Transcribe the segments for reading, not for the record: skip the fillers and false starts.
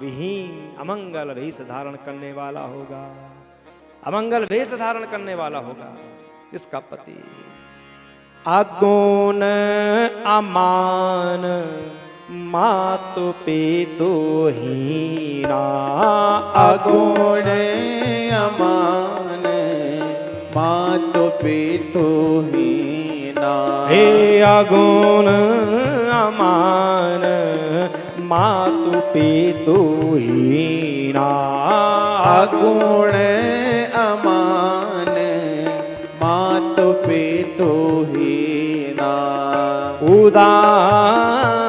विहीन अमंगल वेश धारण करने वाला होगा, अमंगल वेश धारण करने वाला होगा इसका पति। अगुण अमान मातु पितु हीना, अगुण अमान मातु पितु हीना। हे अगुण अमान मातु पितु हीना, अगुण अमान मातु पितु हीना। उदासीन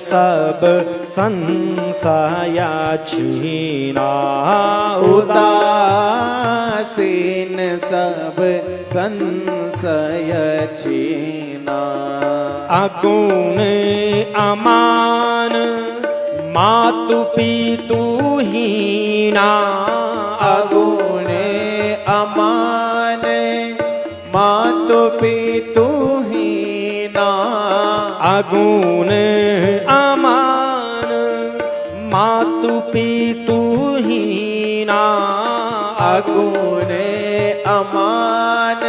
सब संशय छीना, उदासीन सब संशय छीना। अगुण अमान मातु पितु हीना, अगुण अमान मातु पितु हीना। अगुण अमान मातु पितु हीना, अगुण अमान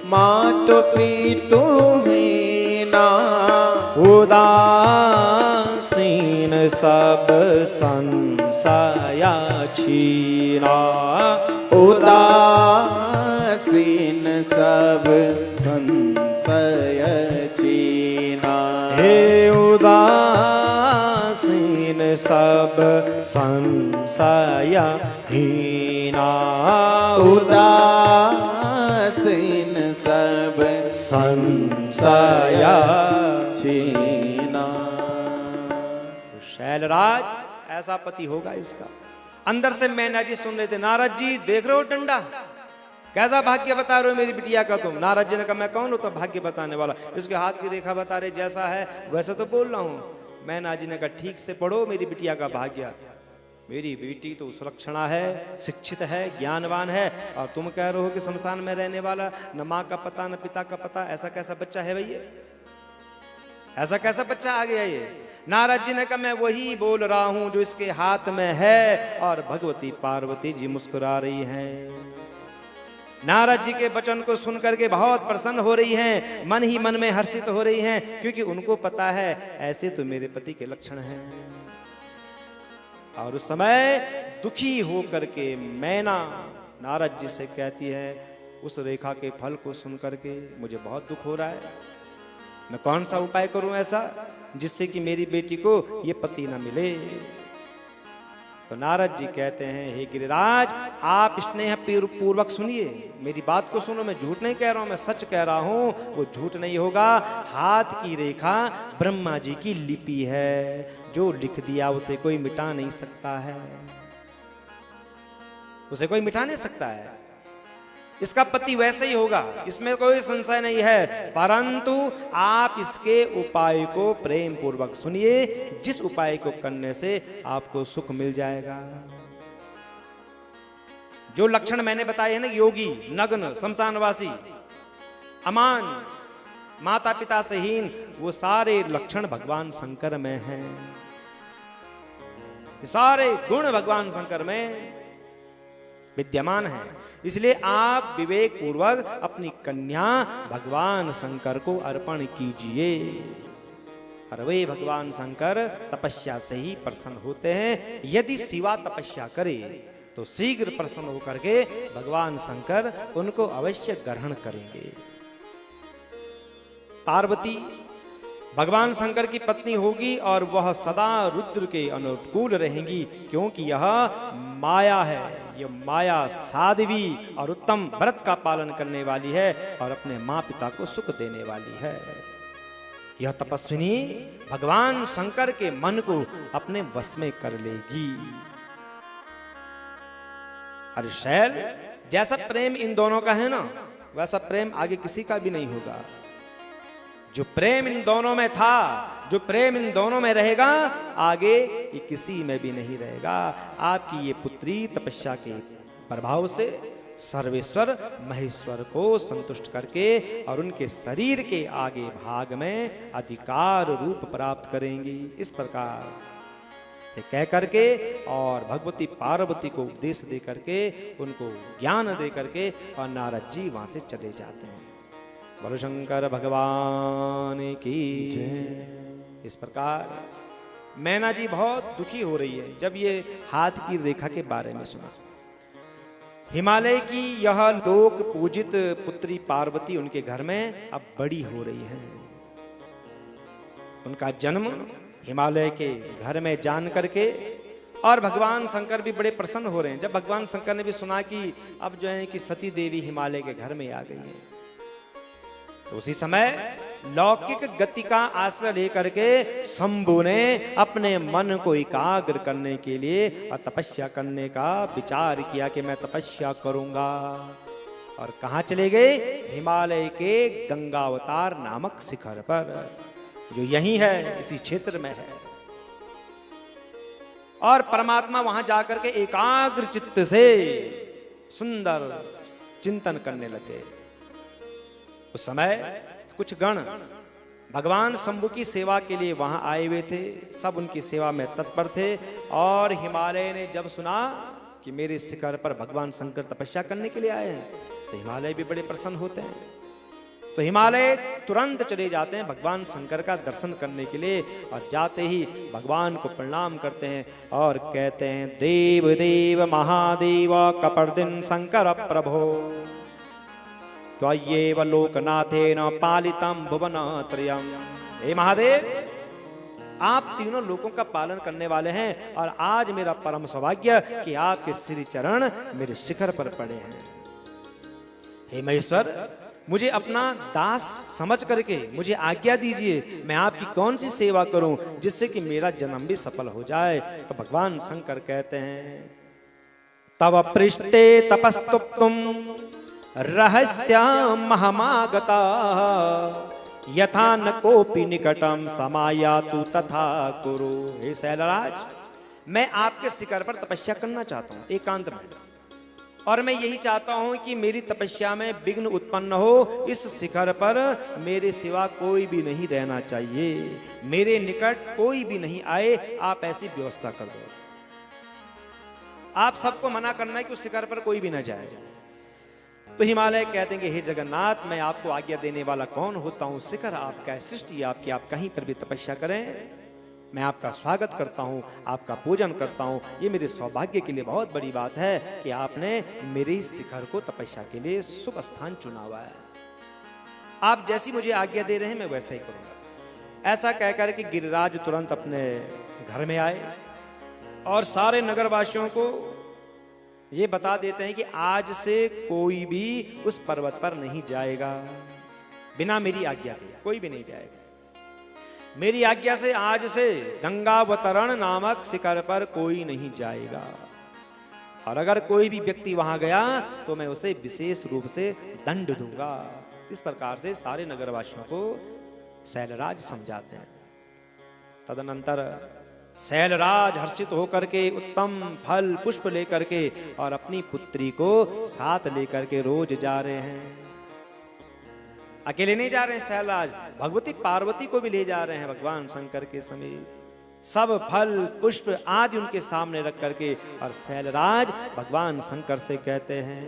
मातु पितु हीना। उदासीन सब संशय छीना, उदासीन सब संशय छीना। हे उदासीन सब संशय हीना, उदासीन सब संशय छीना। शैलराज ऐसा पति होगा इसका। अंदर से मैना जी सुन रहे थे, नारद जी देख रहे हो डंडा, कैसा भाग्य बता रहे हो मेरी बिटिया का तुम। नारद जी ने कहा मैं कौन हूं तो भाग्य बताने वाला, इसके हाथ की रेखा बता रहे जैसा है वैसे तो बोल रहा हूं। मैना जी ने कहा ठीक से पढ़ो मेरी बिटिया का भाग्य, मेरी बेटी तो सुलक्षणा है, शिक्षित है, ज्ञानवान है, और तुम कह रहे हो कि शमशान में रहने वाला, न माँ का पता न पिता का पता, ऐसा कैसा बच्चा है भैया, ऐसा कैसा बच्चा आ गया ये। नारद जी ने कहा मैं वही बोल रहा हूं जो इसके हाथ में है। और भगवती पार्वती जी मुस्कुरा रही हैं। नारद जी के वचन को सुनकर के बहुत प्रसन्न हो रही हैं, मन ही मन में हर्षित हो रही हैं, क्योंकि उनको पता है ऐसे तो मेरे पति के लक्षण हैं। और उस समय दुखी होकर के मैना नारद जी से कहती है, उस रेखा के फल को सुनकर के मुझे बहुत दुख हो रहा है, मैं कौन सा उपाय करूं ऐसा जिससे कि मेरी बेटी को ये पति ना मिले। तो नारद जी कहते हैं, हे गिरिराज आप स्नेह पूर्वक सुनिए, मेरी बात को सुनो, मैं झूठ नहीं कह रहा हूं, मैं सच कह रहा हूं, वो झूठ नहीं होगा। हाथ की रेखा ब्रह्मा जी की लिपि है, जो लिख दिया उसे कोई मिटा नहीं सकता है, उसे कोई मिटा नहीं सकता है। इसका पति वैसे ही होगा, इसमें कोई संशय नहीं है, परंतु आप इसके उपाय को प्रेम पूर्वक सुनिए, जिस उपाय को करने से आपको सुख मिल जाएगा। जो लक्षण मैंने बताए हैं ना, योगी, नग्न, शमशानवासी, अमान, माता पिता से हीन, वो सारे लक्षण भगवान शंकर में हैं, सारे गुण भगवान शंकर में विद्यमान है। इसलिए आप विवेक पूर्वक अपनी कन्या भगवान शंकर को अर्पण कीजिए। और वे भगवान शंकर तपस्या से ही प्रसन्न होते हैं। यदि शिवा तपस्या करे तो शीघ्र प्रसन्न होकर के भगवान शंकर उनको अवश्य ग्रहण करेंगे। पार्वती भगवान शंकर की पत्नी होगी और वह सदा रुद्र के अनुकूल रहेंगी, क्योंकि यह माया है, यह माया साध्वी और उत्तम व्रत का पालन करने वाली है और अपने माँ पिता को सुख देने वाली है। यह तपस्विनी भगवान शंकर के मन को अपने वश में कर लेगी। अरे शैल, जैसा प्रेम इन दोनों का है ना, वैसा प्रेम आगे किसी का भी नहीं होगा। जो प्रेम इन दोनों में था, जो प्रेम इन दोनों में रहेगा, आगे ये किसी में भी नहीं रहेगा। आपकी ये पुत्री तपस्या के प्रभाव से सर्वेश्वर महेश्वर को संतुष्ट करके और उनके शरीर के आगे भाग में अधिकार रूप प्राप्त करेंगी। इस प्रकार से कह करके और भगवती पार्वती को उपदेश दे करके, उनको ज्ञान दे करके और नारद जी वहां से चले जाते हैं। बोलो शंकर भगवान की जय। इस प्रकार मैना जी बहुत दुखी हो रही है जब ये हाथ की रेखा के बारे में सुना। हिमालय की यह लोक पूजित पुत्री पार्वती उनके घर में अब बड़ी हो रही है। उनका जन्म हिमालय के घर में जान करके और भगवान शंकर भी बड़े प्रसन्न हो रहे हैं। जब भगवान शंकर ने भी सुना कि अब जो है कि सती देवी हिमालय के घर में आ गई है, तो उसी समय लौकिक गति का आश्रय लेकर के शंभु ने अपने मन को एकाग्र करने के लिए और तपस्या करने का विचार किया कि मैं तपस्या करूंगा। और कहां चले गए? हिमालय के गंगावतार नामक शिखर पर, जो यही है, इसी क्षेत्र में है। और परमात्मा वहां जाकर के एकाग्र चित्त से सुंदर चिंतन करने लगे। उस समय कुछ गण भगवान शंभु की सेवा के लिए वहां आए हुए थे, सब उनकी सेवा में तत्पर थे। और हिमालय ने जब सुना कि मेरे शिखर पर भगवान शंकर तपस्या करने के लिए आए हैं, तो हिमालय भी बड़े प्रसन्न होते हैं। तो हिमालय तुरंत चले जाते हैं भगवान शंकर का दर्शन करने के लिए, और जाते ही भगवान को प्रणाम करते हैं और कहते हैं, देव देव महादेव कपर्दिन शंकर प्रभो त्वय्येव लोकनाथेन पालितम भुवनत्रयम्। हे महादेव, आप तीनों लोगों का पालन करने वाले हैं, और आज मेरा परम सौभाग्य कि आपके श्री चरण मेरे शिखर पर पड़े हैं। हे महेश्वर, मुझे अपना दास समझ करके मुझे आज्ञा दीजिए, मैं आपकी कौन सी सेवा करूं जिससे कि मेरा जन्म भी सफल हो जाए। तो भगवान शंकर कहते हैं, तव पृष्ठे तपस्तुप्तुम रहस्यम महमागता यथा न कोपि निकटम समायातु तथा कुरु। हे शैलराज, मैं आपके शिखर पर तपस्या करना चाहता हूं एकांत में, और मैं यही चाहता हूं कि मेरी तपस्या में विघ्न उत्पन्न हो। इस शिखर पर मेरे सिवा कोई भी नहीं रहना चाहिए, मेरे निकट कोई भी नहीं आए। आप ऐसी व्यवस्था कर दो। आप सबको मना करना है कि उस शिखर पर कोई भी ना जाए। तो हिमालय कहते हैं कि हे जगन्नाथ, मैं आपको आज्ञा देने वाला कौन होता हूं? शिखर आपका है, सृष्टि आपकी, आप कहीं पर भी तपस्या करें, मैं आपका स्वागत करता हूं, आपका पूजन करता हूं। ये मेरे सौभाग्य के लिए बहुत बड़ी बात है कि आपने मेरे शिखर को तपस्या के लिए शुभ स्थान चुना हुआ है। आप जैसी मुझे आज्ञा दे रहे हैं मैं वैसा ही करूंगा। ऐसा कहकर के गिरिराज तुरंत अपने घर में आए और सारे नगरवासियों को ये बता देते हैं कि आज से कोई भी उस पर्वत पर नहीं जाएगा, बिना मेरी आज्ञा के कोई भी नहीं जाएगा। मेरी आज्ञा से आज से गंगावतरण नामक शिखर पर कोई नहीं जाएगा, और अगर कोई भी व्यक्ति वहां गया तो मैं उसे विशेष रूप से दंड दूंगा। इस प्रकार से सारे नगरवासियों को शैलराज समझाते हैं। तदनंतर शैलराज हर्षित होकर के उत्तम फल पुष्प लेकर के और अपनी पुत्री को साथ लेकर के रोज जा रहे हैं। अकेले नहीं जा रहे हैं शैलराज, भगवती पार्वती को भी ले जा रहे हैं भगवान शंकर के समीप। सब फल पुष्प आदि उनके सामने रख करके और शैलराज भगवान शंकर से कहते हैं,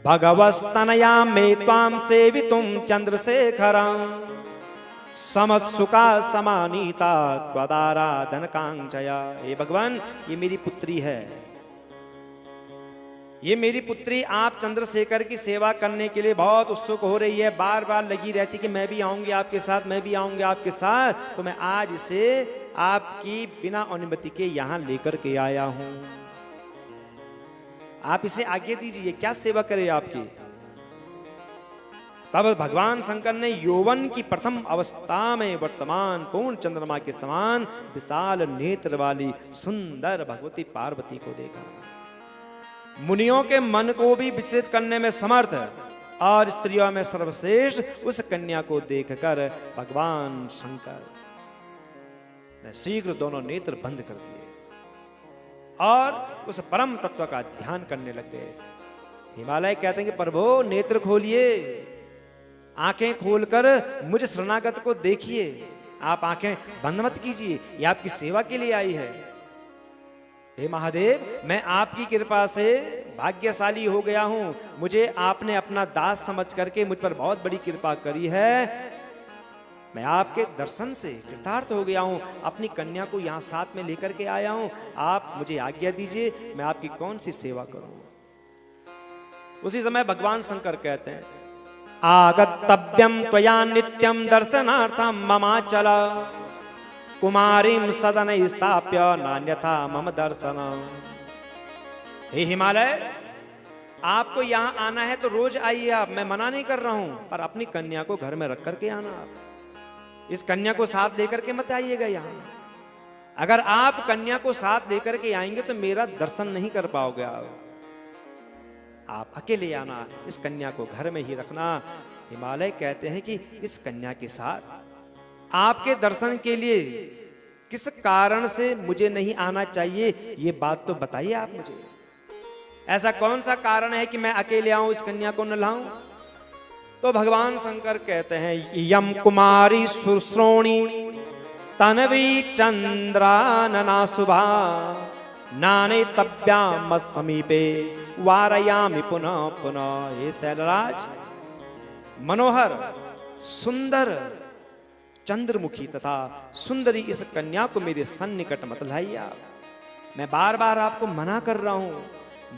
भगवस्तनया मे त्वाम सेवितुम चंद्रशेखरम समत्सुका समानीता त्वदाराधन कांक्षया। हे भगवान, ये मेरी पुत्री है, ये मेरी पुत्री आप चंद्रशेखर की सेवा करने के लिए बहुत उत्सुक हो रही है, बार बार लगी रहती कि मैं भी आऊंगी आपके साथ, मैं भी आऊंगी आपके साथ। तो मैं आज इसे आपकी बिना अनुमति के यहां लेकर के आया हूं। आप इसे आज्ञा दीजिए, क्या सेवा करे आपकी। तब भगवान शंकर ने यौवन की प्रथम अवस्था में वर्तमान पूर्ण चंद्रमा के समान विशाल नेत्र वाली सुंदर भगवती पार्वती को देखा। मुनियों के मन को भी विचलित करने में समर्थ और स्त्रियों में सर्वश्रेष्ठ उस कन्या को देखकर भगवान शंकर ने शीघ्र दोनों नेत्र बंद कर दिए और उस परम तत्व का ध्यान करने लग गए। हिमालय कहते हैं कि प्रभु नेत्र खोलिए, आंखें खोलकर मुझ शरणागत को देखिए, आप आंखें बंद मत कीजिए, ये आपकी सेवा के लिए आई है। हे महादेव, मैं आपकी कृपा से भाग्यशाली हो गया हूं, मुझे आपने अपना दास समझ करके मुझ पर बहुत बड़ी कृपा करी है। मैं आपके दर्शन से कृतार्थ हो गया हूं, अपनी कन्या को यहां साथ में लेकर के आया हूं, आप मुझे आज्ञा दीजिए, मैं आपकी कौन सी सेवा करूं। उसी समय भगवान शंकर कहते हैं, आगतव्यम त्वया नित्यम दर्शनार्थम ममाचल कुमारीम सदन स्थाप्य नान्यथा मम दर्शन। हे हिमालय, आपको यहां आना है तो रोज आइए आप, मैं मना नहीं कर रहा हूं, पर अपनी कन्या को घर में रख करके आना। आप इस कन्या को साथ लेकर के मत आइएगा यहां। अगर आप कन्या को साथ लेकर के आएंगे तो मेरा दर्शन नहीं कर पाओगे। आप अकेले आना, इस कन्या को घर में ही रखना। हिमालय कहते हैं कि इस कन्या के साथ आपके दर्शन के लिए किस कारण से मुझे नहीं आना चाहिए, ये बात तो बताइए आप मुझे। ऐसा कौन सा कारण है कि मैं अकेले आऊं, इस कन्या को न लाऊं। तो भगवान शंकर कहते हैं, यम कुमारी सुश्रोणी तनवी चंद्रानना शुभा नाने तब्याम समीपे वारयामि पुनः पुनः। हे शैलराज, मनोहर सुंदर चंद्रमुखी तथा सुंदरी इस कन्या को मेरे सन्निकट मत लाइए आप। मैं बार बार आपको मना कर रहा हूं।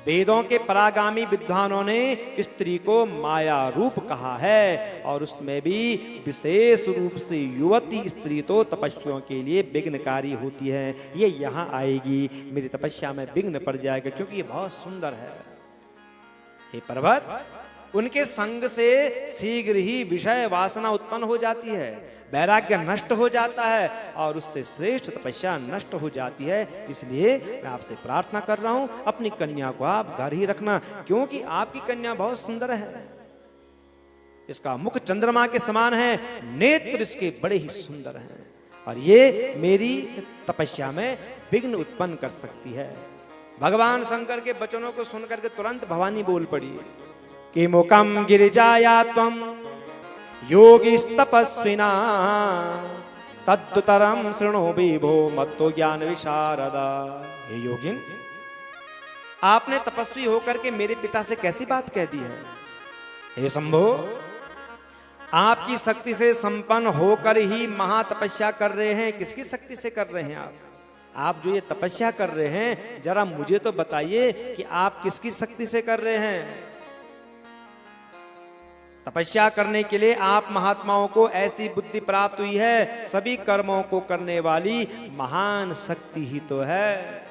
वेदों के परागामी विद्वानों ने स्त्री को माया रूप कहा है, और उसमें भी विशेष रूप से युवती स्त्री तो तपस्वियों के लिए विघ्नकारी होती है। ये यहाँ आएगी, मेरी तपस्या में विघ्न पड़ जाएगा, क्योंकि ये बहुत सुंदर है। हे पर्वत, उनके संग से शीघ्र ही विषय वासना उत्पन्न हो जाती है, वैराग्य नष्ट हो जाता है, और उससे श्रेष्ठ तपस्या नष्ट हो जाती है। इसलिए मैं आपसे प्रार्थना कर रहा हूं, अपनी कन्या को आप घर ही रखना, क्योंकि आपकी कन्या बहुत सुंदर है। इसका मुख चंद्रमा के समान है, नेत्र इसके बड़े ही सुंदर हैं, और ये मेरी तपस्या में विघ्न उत्पन्न कर सकती है। भगवान शंकर के वचनों को सुनकर के तुरंत भवानी बोल पड़ी कि मुकम गिरिजाया त्वम योगिस्तपस्विना तद्दुतरम शृणु विभो मत्तो ज्ञान विशारदा। हे योगिन, आपने तपस्वी होकर के मेरे पिता से कैसी बात कह दी है। हे शंभो, आपकी शक्ति से संपन्न होकर ही महातपस्या कर रहे हैं। किसकी शक्ति से कर रहे हैं आप जो ये तपस्या कर रहे हैं, जरा मुझे तो बताइए कि आप किसकी शक्ति से कर रहे हैं। तपस्या करने के लिए आप महात्माओं को ऐसी बुद्धि प्राप्त हुई है, सभी कर्मों को करने वाली महान शक्ति ही तो है।